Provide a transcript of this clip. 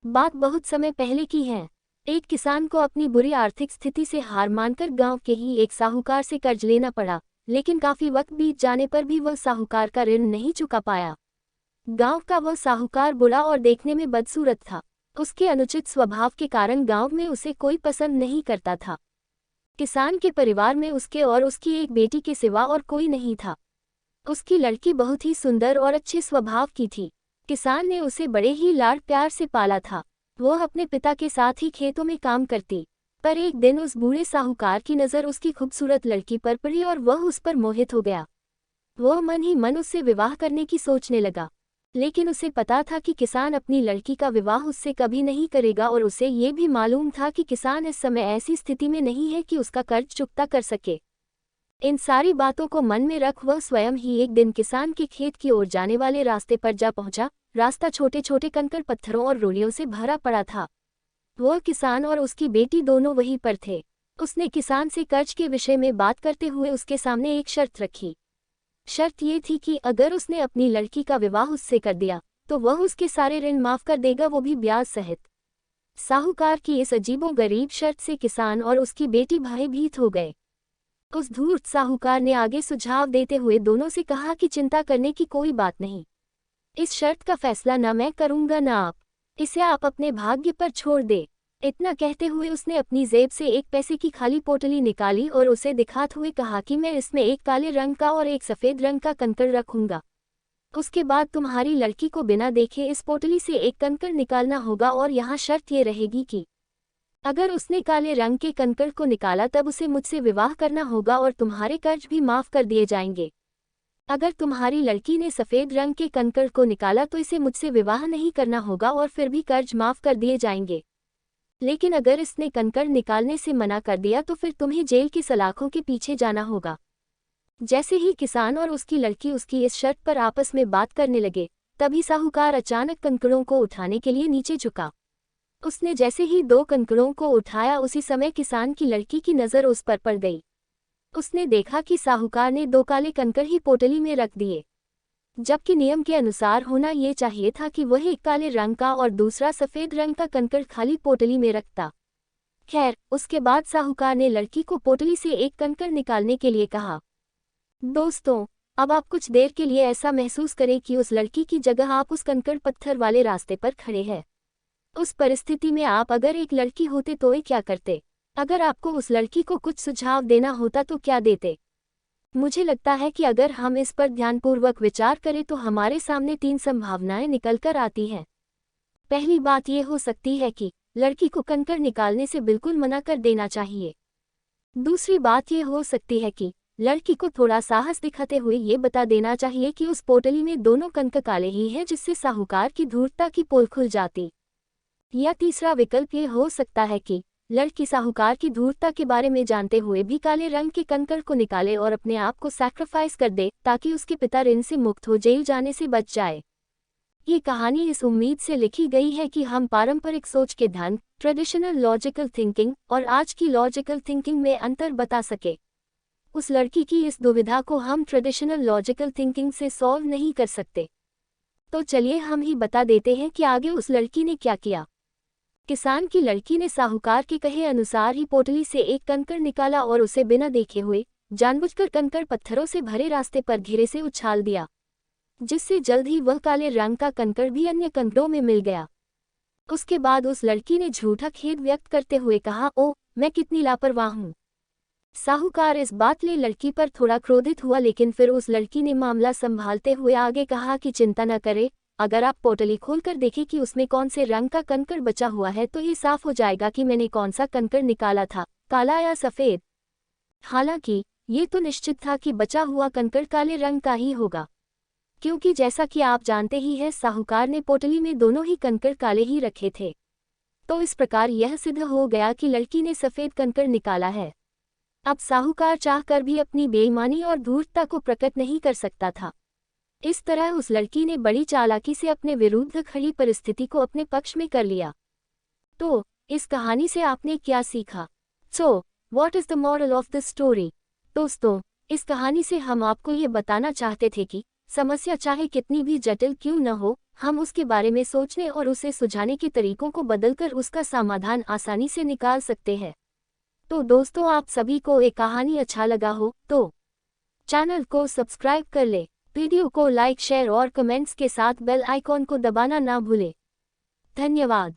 बात बहुत समय पहले की है। एक किसान को अपनी बुरी आर्थिक स्थिति से हार मानकर गांव के ही एक साहूकार से कर्ज लेना पड़ा, लेकिन काफी वक्त बीत जाने पर भी वह साहूकार का ऋण नहीं चुका पाया। गांव का वह साहूकार बुरा और देखने में बदसूरत था। उसके अनुचित स्वभाव के कारण गांव में उसे कोई पसंद नहीं करता था। किसान के परिवार में उसके और उसकी एक बेटी के सिवा और कोई नहीं था। उसकी लड़की बहुत ही सुंदर और अच्छे स्वभाव की थी। किसान ने उसे बड़े ही लाड प्यार से पाला था। वह अपने पिता के साथ ही खेतों में काम करती, पर एक दिन उस बूढ़े साहूकार की नज़र उसकी खूबसूरत लड़की पर पड़ी और वह उस पर मोहित हो गया। वह मन ही मन उससे विवाह करने की सोचने लगा, लेकिन उसे पता था कि किसान अपनी लड़की का विवाह उससे कभी नहीं करेगा और उसे ये भी मालूम था कि किसान इस समय ऐसी स्थिति में नहीं है कि उसका कर्ज चुकता कर सके। इन सारी बातों को मन में रख वह स्वयं ही एक दिन किसान के खेत की ओर जाने वाले रास्ते पर जा पहुंचा। रास्ता छोटे छोटे कंकड़ पत्थरों और रोलियों से भरा पड़ा था। वह किसान और उसकी बेटी दोनों वहीं पर थे। उसने किसान से कर्ज के विषय में बात करते हुए उसके सामने एक शर्त रखी। शर्त ये थी कि अगर उसने अपनी लड़की का विवाह उससे कर दिया तो वह उसके सारे ऋण माफ कर देगा, वो भी ब्याज सहित। साहूकार की इस अजीबोगरीब शर्त से किसान और उसकी बेटी भयभीत हो गए। उस धूर्त साहूकार ने आगे सुझाव देते हुए दोनों से कहा कि चिंता करने की कोई बात नहीं। इस शर्त का फैसला न मैं करूंगा न आप। इसे आप अपने भाग्य पर छोड़ दे। इतना कहते हुए उसने अपनी जेब से एक पैसे की खाली पोटली निकाली और उसे दिखाते हुए कहा कि मैं इसमें एक काले रंग का और एक सफ़ेद रंग का कंकड़ रखूंगा। उसके बाद तुम्हारी लड़की को बिना देखे इस पोटली से एक कंकड़ निकालना होगा और यहाँ शर्त ये रहेगी कि अगर उसने काले रंग के कंकड़ को निकाला तब उसे मुझसे विवाह करना होगा और तुम्हारे कर्ज भी माफ कर दिए जाएंगे। अगर तुम्हारी लड़की ने सफ़ेद रंग के कंकड़ को निकाला तो इसे मुझसे विवाह नहीं करना होगा और फिर भी कर्ज माफ कर दिए जाएंगे। लेकिन अगर इसने कंकड़ निकालने से मना कर दिया तो फिर तुम्हें जेल की सलाखों के पीछे जाना होगा। जैसे ही किसान और उसकी लड़की उसकी इस शर्त पर आपस में बात करने लगे, तभी साहूकार अचानक कंकड़ों को उठाने के लिए नीचे झुका। उसने जैसे ही 2 कंकड़ों को उठाया उसी समय किसान की लड़की की नज़र उस पर पड़ गई। उसने देखा कि साहूकार ने 2 काले कंकड़ ही पोटली में रख दिए, जबकि नियम के अनुसार होना ये चाहिए था कि वह एक काले रंग का और दूसरा सफ़ेद रंग का कंकड़ खाली पोटली में रखता। खैर, उसके बाद साहूकार ने लड़की को पोटली से एक कंकड़ निकालने के लिए कहा। दोस्तों, अब आप कुछ देर के लिए ऐसा महसूस करें कि उस लड़की की जगह आप उस कंकड़ पत्थर वाले रास्ते पर खड़े हैं। उस परिस्थिति में आप अगर एक लड़की होते तो ये क्या करते? अगर आपको उस लड़की को कुछ सुझाव देना होता तो क्या देते? मुझे लगता है कि अगर हम इस पर ध्यानपूर्वक विचार करें तो हमारे सामने 3 संभावनाएं निकलकर आती हैं। पहली बात यह हो सकती है कि लड़की को कंकड़ निकालने से बिल्कुल मना कर देना चाहिए। दूसरी बात यह हो सकती है कि लड़की को थोड़ा साहस दिखाते हुए ये बता देना चाहिए कि उस पोटली में दोनों कंकड़ काले ही हैं, जिससे साहूकार की धूर्तता की पोल खुल जाती। या तीसरा विकल्प ये हो सकता है कि लड़की साहूकार की धूर्तता के बारे में जानते हुए भी काले रंग के कंकड़ को निकाले और अपने आप को सैक्रिफाइस कर दे ताकि उसके पिता ऋण से मुक्त हो जेल जाने से बच जाए। ये कहानी इस उम्मीद से लिखी गई है कि हम पारंपरिक सोच के ढंग, ट्रेडिशनल लॉजिकल थिंकिंग और आज की लॉजिकल थिंकिंग में अंतर बता सके। उस लड़की की इस दुविधा को हम ट्रेडिशनल लॉजिकल थिंकिंग से सॉल्व नहीं कर सकते। तो चलिए हम ही बता देते हैं कि आगे उस लड़की ने क्या किया। किसान की लड़की ने साहूकार के कहे अनुसार ही पोटली से एक कंकड़ निकाला और उसे बिना देखे हुए जानबूझकर कंकड़ पत्थरों से भरे रास्ते पर घेरे से उछाल दिया, जिससे जल्द ही वह काले रंग का कंकड़ भी अन्य कंकड़ों में मिल गया। उसके बाद उस लड़की ने झूठा खेद व्यक्त करते हुए कहा, ओह, मैं कितनी लापरवाह हूँ। साहूकार इस बात ले लड़की पर थोड़ा क्रोधित हुआ, लेकिन फिर उस लड़की ने मामला संभालते हुए आगे कहा कि चिंता न करे, अगर आप पोटली खोलकर देखें कि उसमें कौन से रंग का कंकड़ बचा हुआ है तो ये साफ हो जाएगा कि मैंने कौन सा कंकड़ निकाला था, काला या सफ़ेद। हालांकि ये तो निश्चित था कि बचा हुआ कंकड़ काले रंग का ही होगा, क्योंकि जैसा कि आप जानते ही हैं साहूकार ने पोटली में दोनों ही कंकड़ काले ही रखे थे। तो इस प्रकार यह सिद्ध हो गया कि लड़की ने सफ़ेद कंकड़ निकाला है। अब साहूकार चाहकर भी अपनी बेईमानी और धूर्तता को प्रकट नहीं कर सकता था। इस तरह उस लड़की ने बड़ी चालाकी से अपने विरुद्ध खड़ी परिस्थिति को अपने पक्ष में कर लिया। तो इस कहानी से आपने क्या सीखा? So what is the moral of the story? दोस्तों, इस कहानी से हम आपको ये बताना चाहते थे कि समस्या चाहे कितनी भी जटिल क्यों न हो, हम उसके बारे में सोचने और उसे सुलझाने के तरीकों को बदलकर उसका समाधान आसानी से निकाल सकते हैं। तो दोस्तों, आप सभी को एक कहानी अच्छा लगा हो तो चैनल को सब्सक्राइब कर ले, वीडियो को लाइक शेयर और कमेंट्स के साथ बेल आइकॉन को दबाना ना भूले। धन्यवाद।